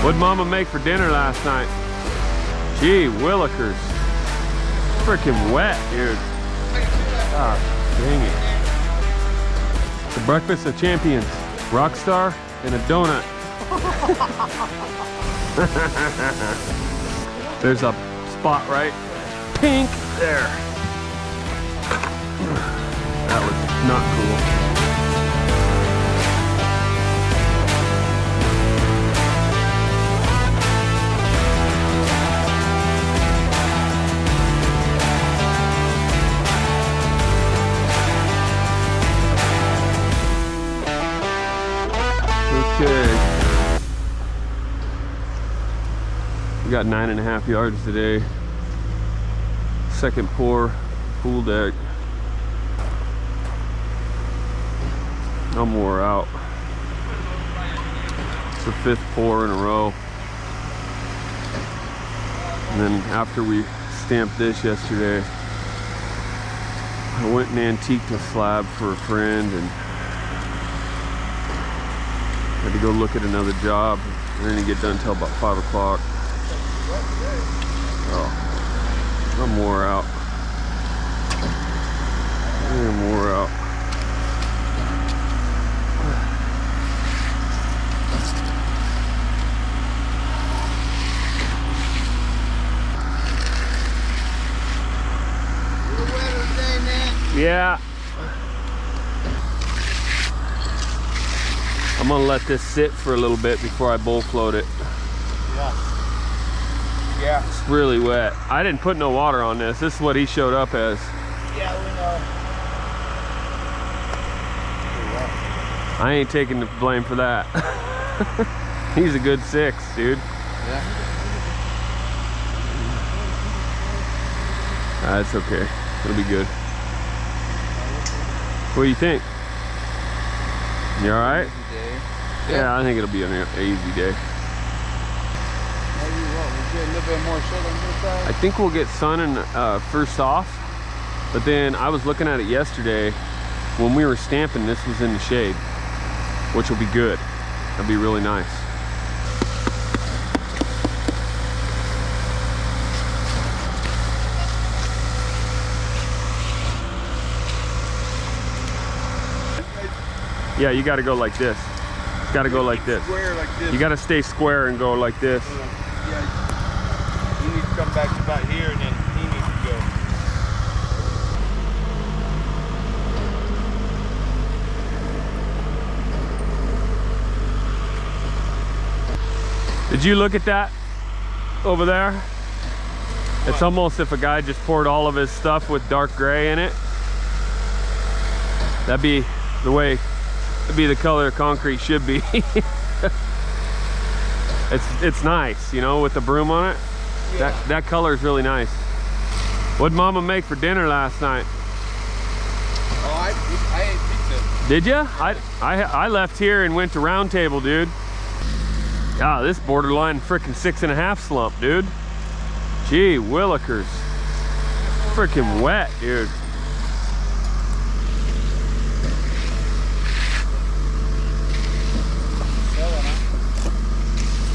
What'd Mama make for dinner last night? Gee willikers. Freaking wet, dude. Ah, dang it. The breakfast of champions. Rockstar and a donut. There's a spot right pink there. That was not cool. Okay. We got 9.5 yards today. Second pour, pool deck. I'm wore out. It's the 5th pour in a row. And then after we stamped this yesterday, I went and antiqued a slab for a friend and had to go look at another job. I didn't get done until about 5 o'clock. Oh, I'm wore out. I'm wore out. Yeah. I'm gonna let this sit for a little bit before I bowl float it. Yeah. It's really wet. I didn't put no water on this. This is what he showed up as. Yeah, we know. I ain't taking the blame for that. He's a good 6, dude. Yeah. That's okay. It'll be good. What do you think? You all right? Yeah, I think it'll be an easy day. Maybe what, we'll get a little bit more shade on this side? I think we'll get sun in first off, but then I was looking at it yesterday. When we were stamping, this was in the shade, which will be good. That'll be really nice. Yeah, you got to go like this. Got to go like this. Square like this. You got to stay square and go like this. Yeah, you need to come back to about here and then he needs to go. Did you look at that over there? It's almost if a guy just poured all of his stuff with dark gray in it. That'd be the way, it'd be the color concrete should be. It's nice, you know, with the broom on it. Yeah. That color is really nice. What'd Mama make for dinner last night? Oh, I ate pizza. Did you? I left here and went to Round Table, dude. Ah, this borderline freaking 6.5 slump, dude. Gee willikers. Freaking wet, dude.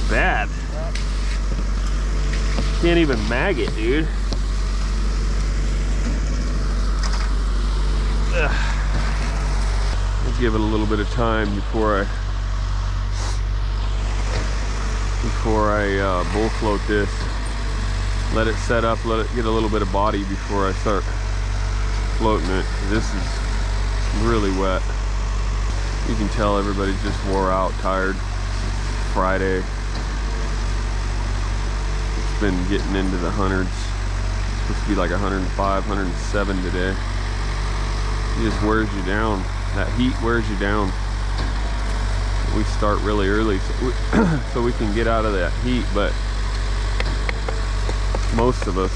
Bad. Can't even mag it, dude. Ugh. Let's give it a little bit of time before I bull float this. Let it set up, let it get a little bit of body before I start floating it. This is really wet. You can tell everybody's just wore out, tired. Friday. It's been getting into the hundreds. It's supposed to be like 105, 107 today. It just wears you down. That heat wears you down. We start really early so we can get out of that heat, but most of us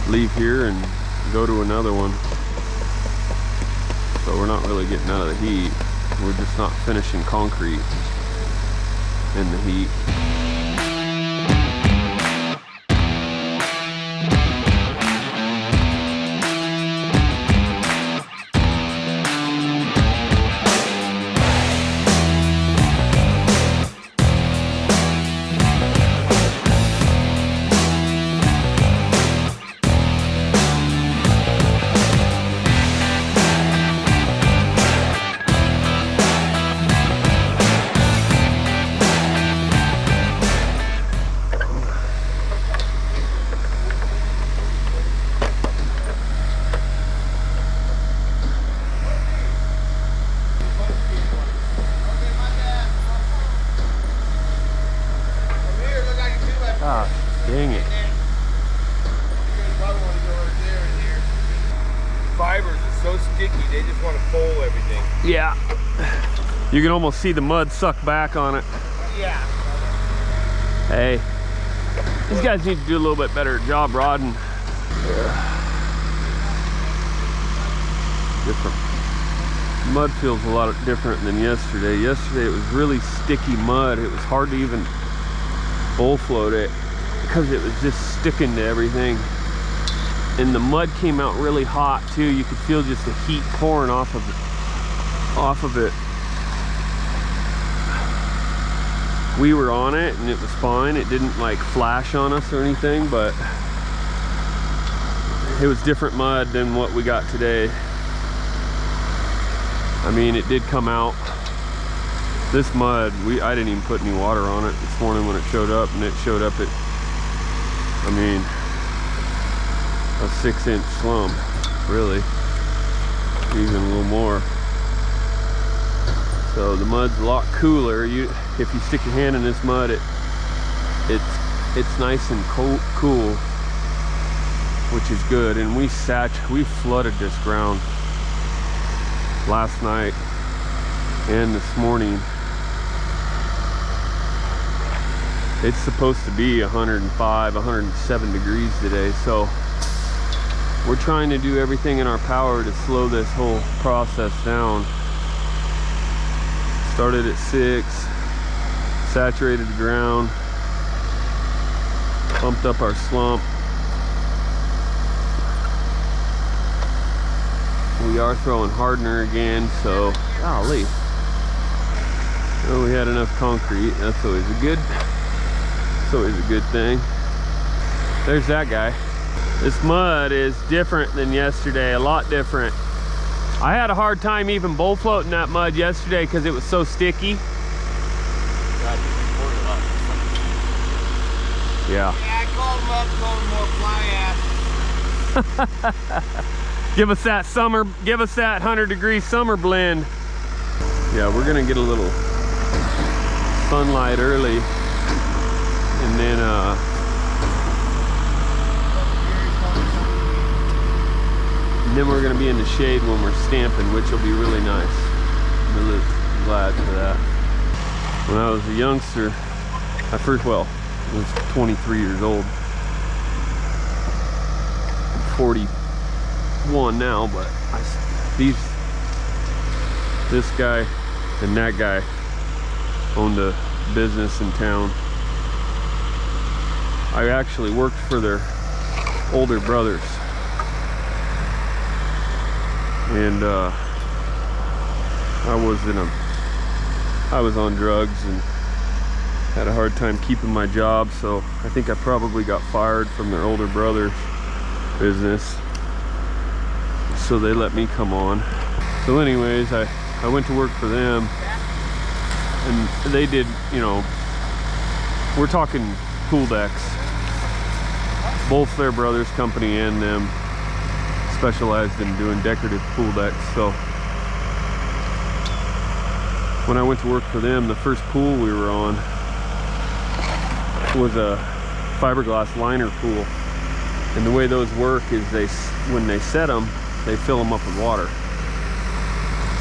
leave here and go to another one. So we're not really getting out of the heat. We're just not finishing concrete in the heat. Yeah. You can almost see the mud suck back on it. Yeah. Hey, these guys need to do a little bit better job rodding. Different. Mud feels a lot different than yesterday. Yesterday it was really sticky mud. It was hard to even bull float it because it was just sticking to everything. And the mud came out really hot too. You could feel just the heat pouring off of it. We were on it and it was fine. It didn't like flash on us or anything, but it was different mud than what we got today. I mean, it did come out. This mud, I didn't even put any water on it this morning when it showed up, and it showed up at, I mean, a 6-inch slump, really, even a little more. So the mud's a lot cooler. If you stick your hand in this mud, it's nice and cool, which is good. And we flooded this ground last night and this morning. It's supposed to be 105, 107 degrees today, so we're trying to do everything in our power to slow this whole process down. Started at 6, saturated the ground, pumped up our slump. We are throwing hardener again, so golly. Well, we had enough concrete. That's always a good thing. There's that guy. This mud is different than yesterday, a lot different. I had a hard time even bull floating that mud yesterday because it was so sticky. Yeah. Yeah, I called him up, told him more fly ass. Give us that 100-degree summer blend. Yeah, we're gonna get a little sunlight early, and then we're gonna be in the shade when we're stamping, which will be really nice. I'm really glad for that. When I was a youngster, I was 23 years old. I'm 41 now, but this guy and that guy owned a business in town. I actually worked for their older brothers, and I was on drugs and had a hard time keeping my job, so I think I probably got fired from their older brother's business, so they let me come on. So anyways, I went to work for them, and they did, you know, we're talking pool decks. Both their brother's company and them specialized in doing decorative pool decks. So when I went to work for them, the first pool we were on was a fiberglass liner pool. And the way those work is when they set them, they fill them up with water.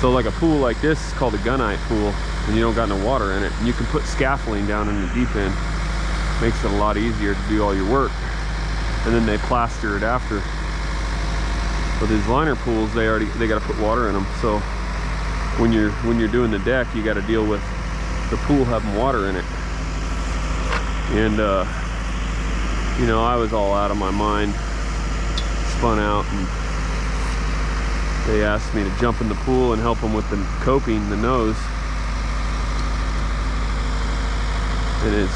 So like a pool like this is called a gunite pool, and you don't got no water in it. And you can put scaffolding down in the deep end. Makes it a lot easier to do all your work. And then they plaster it after. But these liner pools, they got to put water in them. So when you're doing the deck, you got to deal with the pool having water in it. And you know, I was all out of my mind, spun out, and they asked me to jump in the pool and help them with the coping, the nose. And as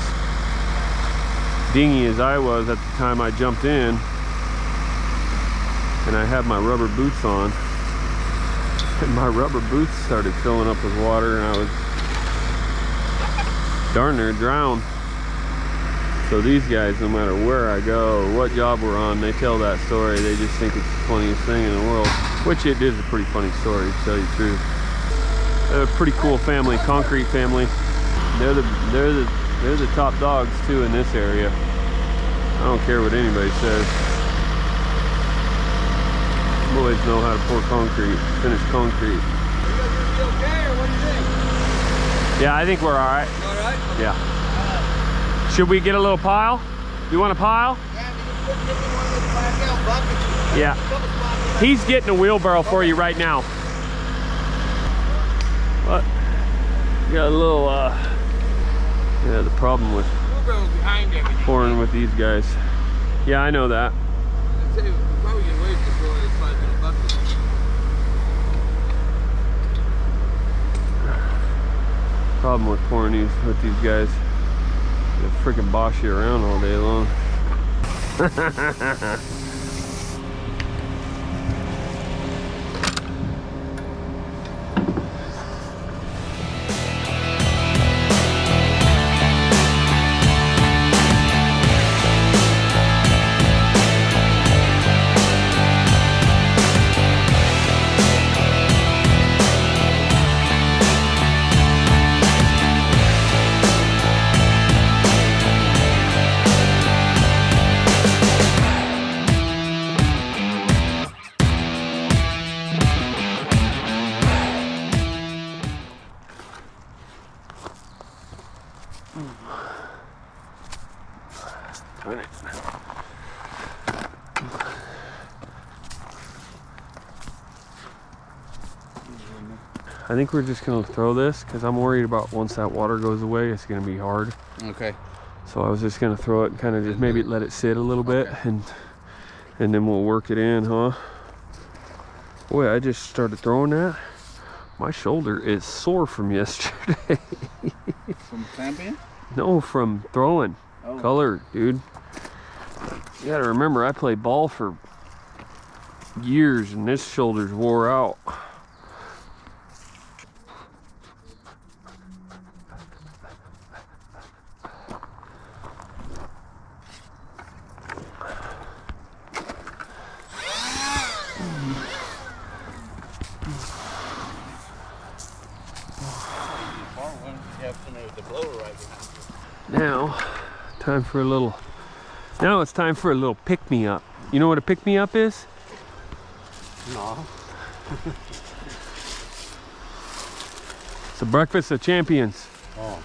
dingy as I was at the time I jumped in, and I had my rubber boots on, and my rubber boots started filling up with water, and I was darn near drowned. So these guys, no matter where I go or what job we're on, they tell that story. They just think it's the funniest thing in the world, which it is a pretty funny story, to tell you the truth. They're a pretty cool family, concrete family. They're the top dogs too in this area. I don't care what anybody says. Boys know how to pour concrete, finish concrete. Yeah, I think we're all right. All right? Yeah. Should we get a little pile? You want a pile? Yeah, you put one of those 5-gallon buckets. Yeah. He's getting a wheelbarrow for you right now. What? You got a little, yeah, the problem with Wheelbarrow's behind everything. pouring with these guys. Yeah, I know that. I'd say we probably get away with this one of those 5-gallon buckets. Problem with pouring these with these guys. They freaking boss you around all day long. I think we're just gonna throw this because I'm worried about once that water goes away, it's gonna be hard. Okay. So I was just gonna throw it and kind of just maybe let it sit a little bit, and then we'll work it in, huh? Boy, I just started throwing that. My shoulder is sore from yesterday. From clamping? No, from throwing. Oh. Color, dude. You gotta remember, I played ball for years and this shoulder's wore out. Now, time for a little. Now it's time for a little pick-me-up. You know what a pick-me-up is? No. It's a breakfast of champions. Oh.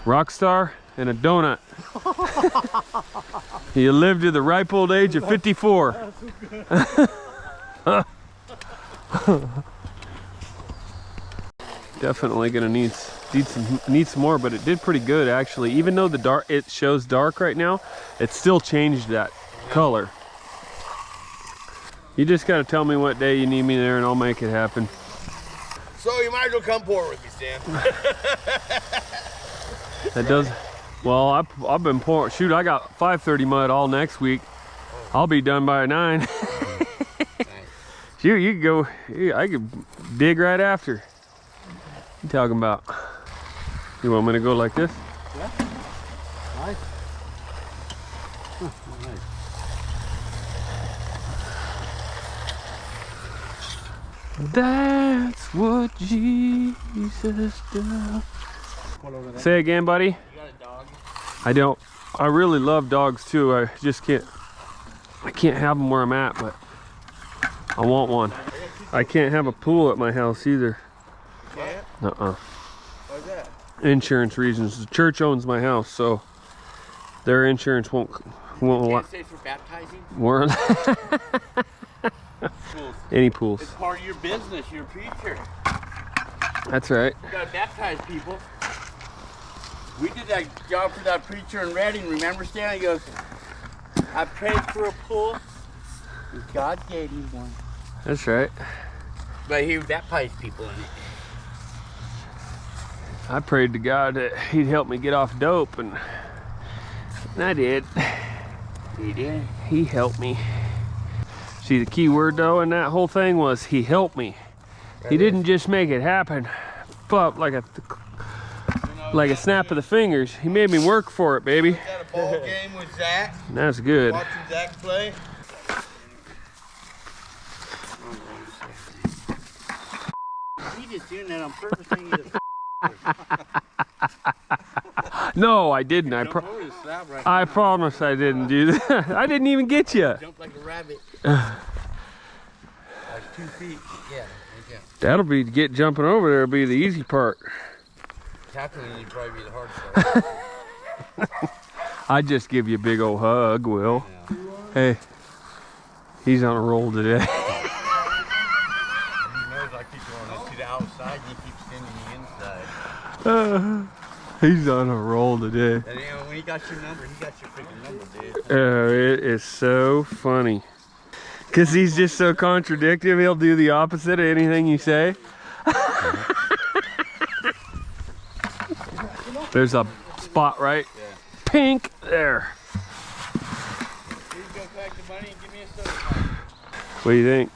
Rockstar and a donut. You live to the ripe old age of 54. Definitely gonna need some more, but it did pretty good actually. Even though it shows dark right now, it still changed that color. You just gotta tell me what day you need me there and I'll make it happen. So you might as well come pour with me, Stan. That does. Well, I've been pouring. Shoot, I got 5:30 mud all next week. I'll be done by 9. Nice. Shoot, you can go. I could dig right after. You talking about? You want me to go like this? Yeah. Nice. Huh, nice. That's what Jesus does. Say again, buddy. You got a dog? I don't. I really love dogs too. I just can't. I can't have them where I'm at, but I want one. I can't have a pool at my house either. Yeah. Why's that? Insurance reasons. The church owns my house, so their insurance won't Can't say for baptizing? warrant Pools. any pools. It's part of your business. You're a preacher. That's right. You gotta baptize people. We did that job for that preacher in Redding. Remember, Stan? He goes, I prayed for a pool, and God gave me one. That's right. But he baptized people in it. I prayed to God that He'd help me get off dope, and I did. He did. He helped me. See, the key word though in that whole thing was He helped me. He didn't just make it happen, but like a snap of the fingers. He made me work for it, baby. Got a ball game with Zach. That's good. Watching Zach play. He just doing that on purpose. No, I didn't. I promise I didn't do that. I didn't even get you. Jump like a rabbit. Like 2 feet. Yeah. That'll be jumping over there. Will be the easy part. tapping would probably be the hard part. I'd just give you a big old hug, Will. Yeah. Hey, he's on a roll today. He knows I keep going to the outside and he keeps sending me inside. He's on a roll today. And you know, when he got your number, he got your freaking number, dude. Oh, it is so funny. Because he's just so contradictory, he'll do the opposite of anything you say. There's a spot, right? Yeah. Pink there. Please go collect the money and give me a soda. What do you think?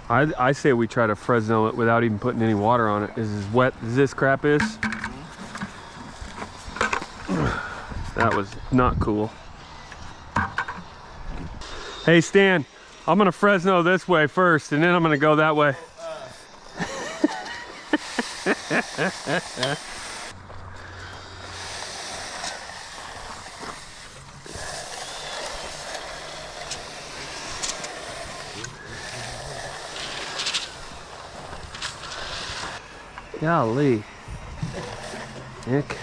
I say we try to Fresno it without even putting any water on it. Is as wet as this crap is. That was not cool. Hey Stan, I'm gonna Fresno this way first and then I'm gonna go that way. Golly. Nick.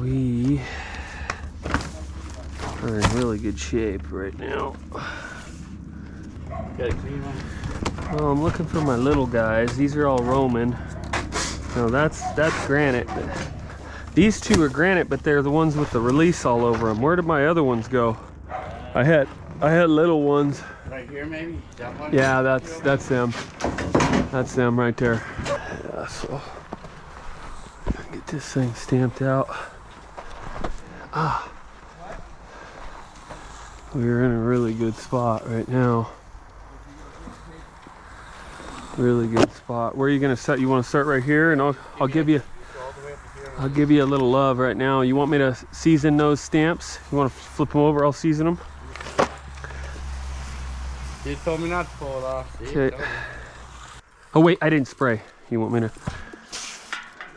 We are in really good shape right now. Got a clean one? Well, I'm looking for my little guys. These are all Roman. No, that's granite. These two are granite, but they're the ones with the release all over them. Where did my other ones go? I had little ones. Right here, maybe? That one? Yeah, that's them. That's them right there. Yeah, so get this thing stamped out. Ah, we're in a really good spot right now. Really good spot. Where are you gonna set? You want to start right here, and I'll give you a little love right now. You want me to season those stamps? You want to flip them over? I'll season them. You told me not to pull it off. Okay. Oh wait, I didn't spray. You want me to?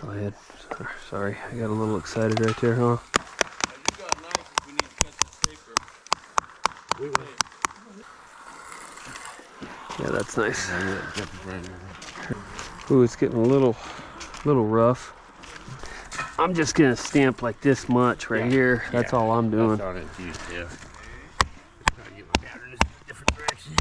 Go ahead. Sorry, I got a little excited right there, huh? You got a knife if we need to cut this paper. We will. Yeah, that's nice. Ooh, it's getting a little rough. I'm just gonna stamp like this much right here. That's all I'm doing. That's on it, too, yeah. Try to get my pattern in a different direction.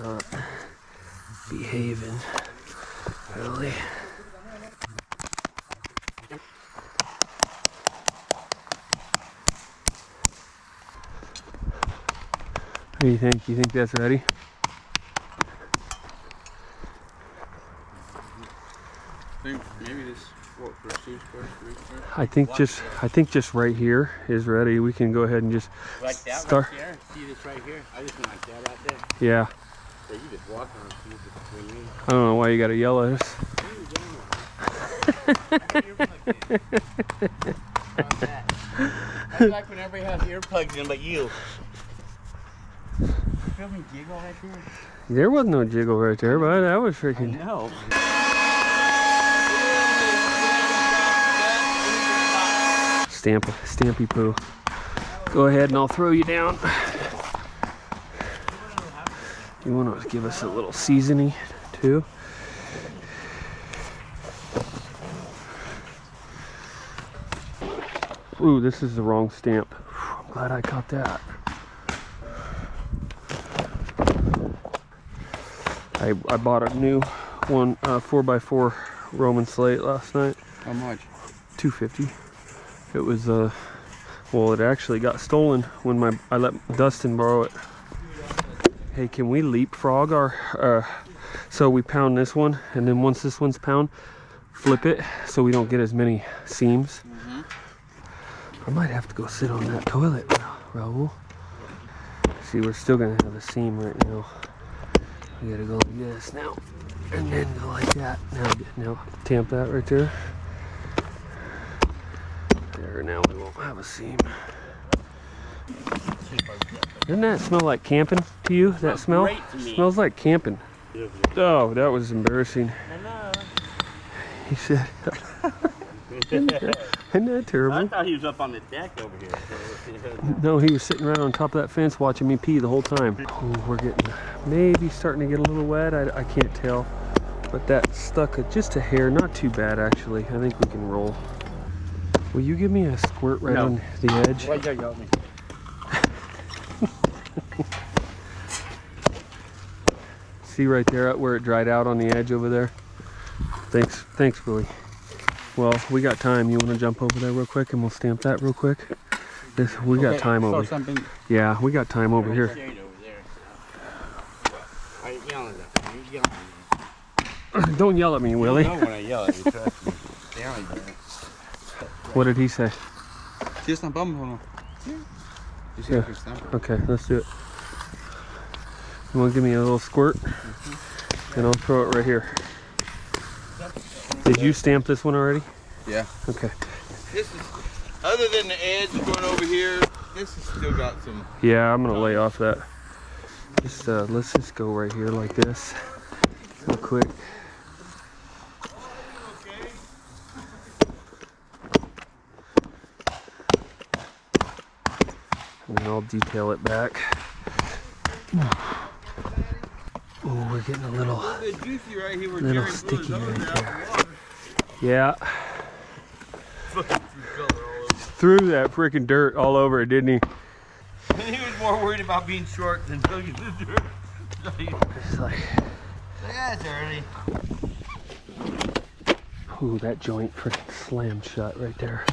Not behaving, really. What do you think? You think that's ready? Think maybe this what for 2 square, 3 square? I think just right here is ready. We can go ahead and just Like that start. right there? See this right here? I just went like that right there. Yeah. So you just walk on it, see it between me. I don't know why you gotta yell at us. I like when everybody has earplugs in but you. Feel me giggle right there? There was no jiggle right there, but that was I freaking. know. Stampy poo. Go ahead and I'll throw you down. You want to give us a little seasoning too? Ooh, this is the wrong stamp. I'm glad I caught that. I bought a new one 4x4 Roman slate last night. How much? $250. It was Well, it actually got stolen when I let Dustin borrow it. Hey, can we leapfrog our, so we pound this one, and then once this one's pound, flip it so we don't get as many seams. I might have to go sit on that toilet, Raul. See, we're still gonna have a seam right now. We gotta go like this now, and then go like that. Now tamp that right there. There, now we won't have a seam. Doesn't that smell like camping to you? That smell? Smells like camping. Oh, that was embarrassing. He said, isn't that terrible? I thought he was up on the deck over here. No, he was sitting right on top of that fence watching me pee the whole time. Oh, we're getting maybe starting to get a little wet. I can't tell. But that stuck just a hair. Not too bad, actually. I think we can roll. Will you give me a squirt right on the edge? Why you got me? See right there where it dried out on the edge over there? Thanks, Billy. Well, we got time. You want to jump over there real quick and we'll stamp that real quick? We got time over here. Yeah, we got time over here. Don't yell at me, Willie. You know when I yell at you, trust me. What did he say? Yeah. Okay, let's do it. You want to give me a little squirt? And I'll throw it right here. Did you stamp this one already? Yeah. Okay. This is, other than the edge going over here, this has still got some. Yeah, I'm gonna lay off that. Just let's just go right here like this, real quick. And then I'll detail it back. Oh, we're getting a little Juicy right here where little Jerry sticky blew right his nose there. out of the Yeah. water. Color all over. Threw that freaking dirt all over it, didn't he? And he was more worried about being short than tugging the dirt. It's like, That's early. ooh, that joint freaking slammed shut right there.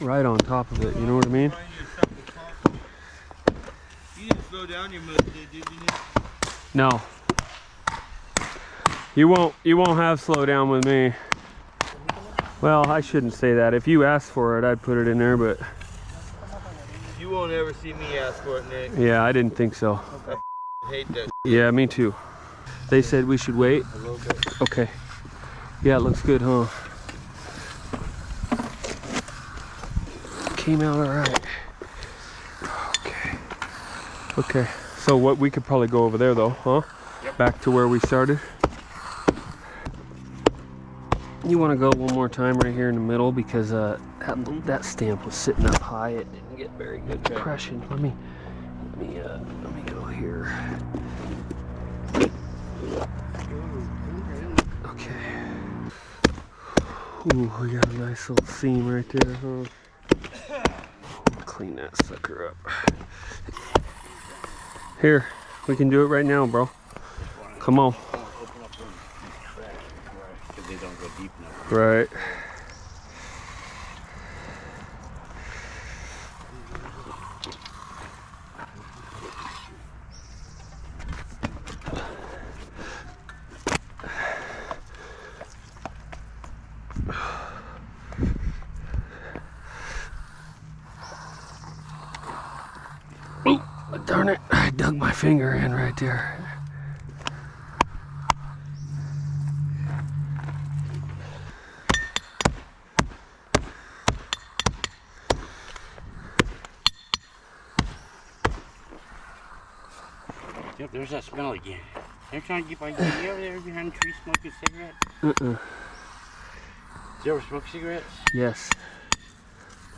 Right on top of it, you know what I mean? You didn't slow down your mud, did you? No. You won't have slow down with me. Well, I shouldn't say that. If you asked for it, I'd put it in there, but You won't ever see me ask for it, Nick. yeah, I didn't think so. I hate that. Yeah, me too. They said we should wait. A little bit. Okay. Yeah, it looks good, huh? Came out all right. Okay. Okay. So what we could probably go over there though, huh? Yep. Back to where we started. You want to go one more time right here in the middle because that stamp was sitting up high. It didn't get very good compression. Let me go here. Okay. Ooh, we got a nice little seam right there, huh? Clean that sucker up. Here, we can do it right now, bro. Come on. Because they don't go deep enough. Right. Darn it, I dug my finger in right there. Yep, there's that smell again. They're trying to get by you over there behind the tree smoking cigarettes. Did you ever smoke cigarettes? Yes.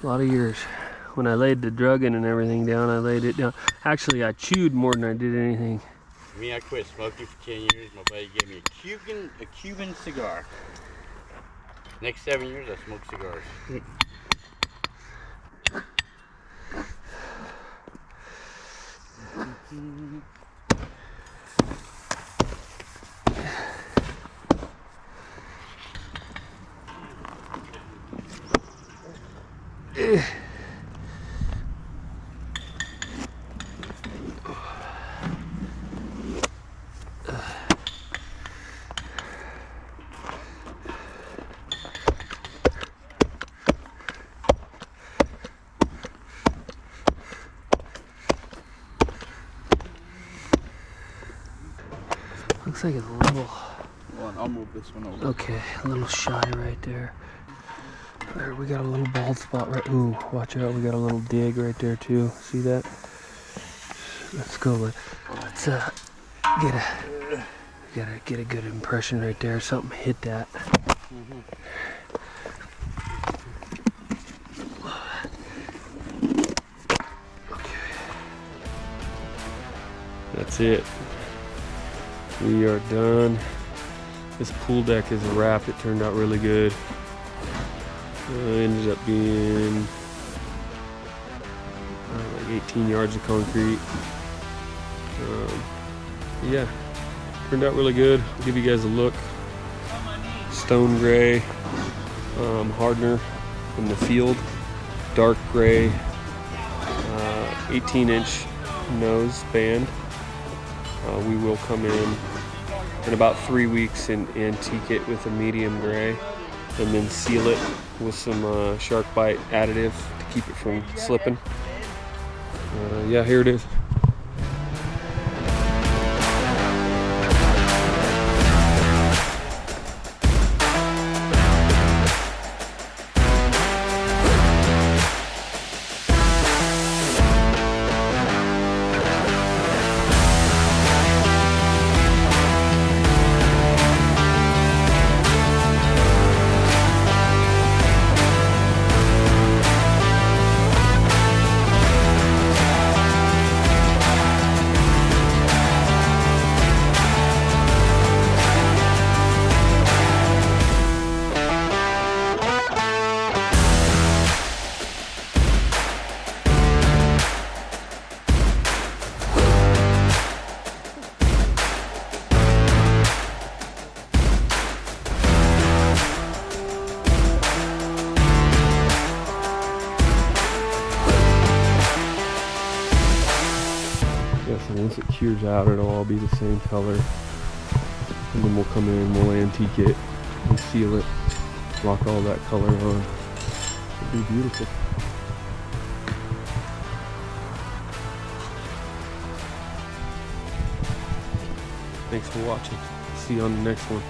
A lot of years. When I laid the drugging and everything down, I laid it down. Actually, I chewed more than I did anything. Me, I quit smoking for 10 years. My buddy gave me a Cuban cigar. Next 7 years, I smoked cigars. Looks like it's a little. I'll move this one over. Okay, a little shy right there. There, we got a little bald spot right. Ooh, watch out! We got a little dig right there too. See that? Let's go. Let's get a good impression right there. Something hit that. Okay. That's it. We are done. This pool deck is a wrap. It turned out really good. Ended up being like 18 yards of concrete. Yeah, turned out really good. I'll give you guys a look. Stone gray hardener from the field, dark gray 18-inch nose band. We will come in about 3 weeks and antique it with a medium gray, and then seal it with some shark bite additive to keep it from slipping. Yeah, here it is. So once it cures out, it'll all be the same color, and then we'll come in, we'll antique it, and seal it, lock all that color on. It'll be beautiful. Thanks for watching. See you on the next one.